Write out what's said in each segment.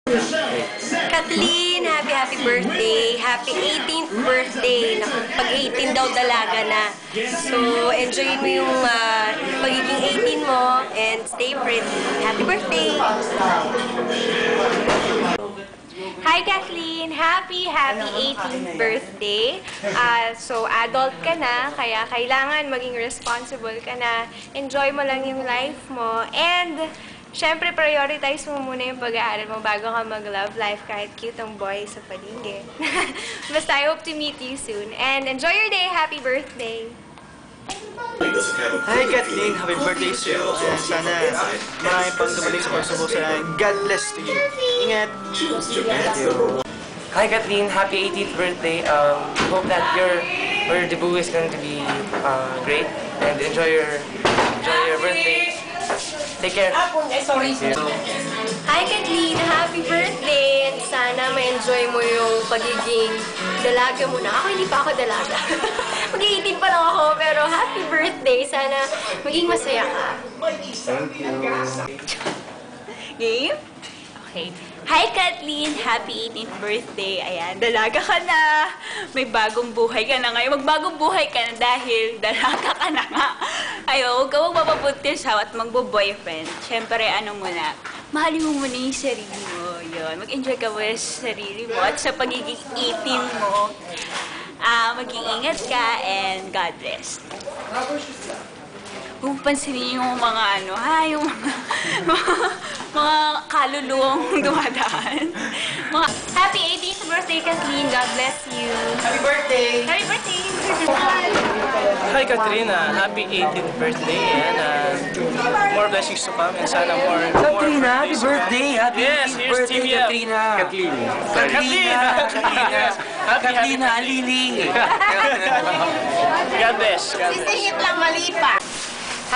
Kathleen, happy birthday. Happy 18th birthday. Pag 18 daw dalaga na. So, enjoy mo yung pagiging 18 mo and stay pretty. Happy birthday! Hi Kathleen! Happy 18th birthday! So, adult ka na, kaya kailangan maging responsible ka na. Enjoy mo lang yung life mo. And, syempre, prioritize mo muna yung pag-aaral mo bago ka mag-love life kahit cute ang boy sa paligid. Basta, I hope to meet you soon. And enjoy your day! Happy birthday! Hi Kathleen! Happy birthday to you! Sana marami pang dumating sa puso mo. God bless to you. Ingat! Hi Kathleen! Happy 18th birthday! Hope that your debut is going to be great and enjoy your birthday. Take care. Hi Kathleen! Happy birthday! And sana ma-enjoy mo yung pagiging dalaga mo na. Ako hindi pa ako dalaga. Mag-18 pa lang ako, pero happy birthday! Sana maging masaya ka. Thank you. Game? Okay. Hi Kathleen! Happy 18th birthday! Ayan, dalaga ka na! May bagong buhay ka na ngayon. Magbagong buhay ka na dahil dalaga ka na nga. Ayaw, huwag ka magpapabuntis at magbo-boyfriend. Siyempre, ano muna, mahalin mo muna yung sarili mo. Yun, mag-enjoy ka muna sa sarili mo at sa pagiging 18 mo. Mag-iingat ka and God bless. Kung pansinin yung mga yung mga kaluluwang dumadaan. Happy 18th birthday, Kathleen! God bless you! Happy birthday! Happy birthday! Hi Katrina! Happy 18th birthday and more blessings to come and sana more Katrina, happy birthday! Happy Yes, here's birthday, Stevia. Katrina! Kathleen! Katrina, Alili! God bless! Sisingit lang, mali pa!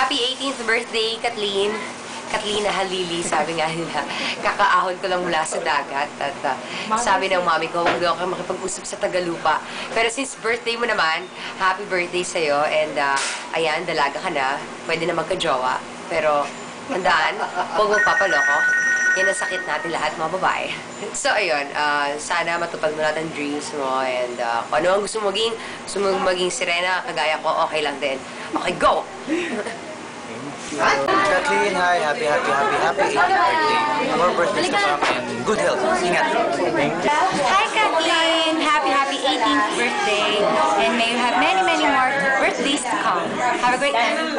Happy 18th birthday, Kathleen! Kathleen Halili, sabi nga nila, kakaahon ko lang mula sa dagat at sabi ng mami ko, huwag daw ako makipag-usap sa Tagalupa. Pero since birthday mo naman, happy birthday sa'yo and ayan, dalaga ka na, pwede na magka-jowa. Pero tandaan, huwag mong papaloko. Yan ang sakit natin lahat, mga babae. So, ayun, sana matupad mo lahat ang dreams mo and kung ano ang gusto mo maging sirena, kagaya ko, okay lang din. Okay, go! Kathleen, hi! Happy 18th birthday! More birthdays to come and good health. Ingat! Hi Kathleen! Happy 18th birthday! And may you have many more birthdays to come. Have a great time!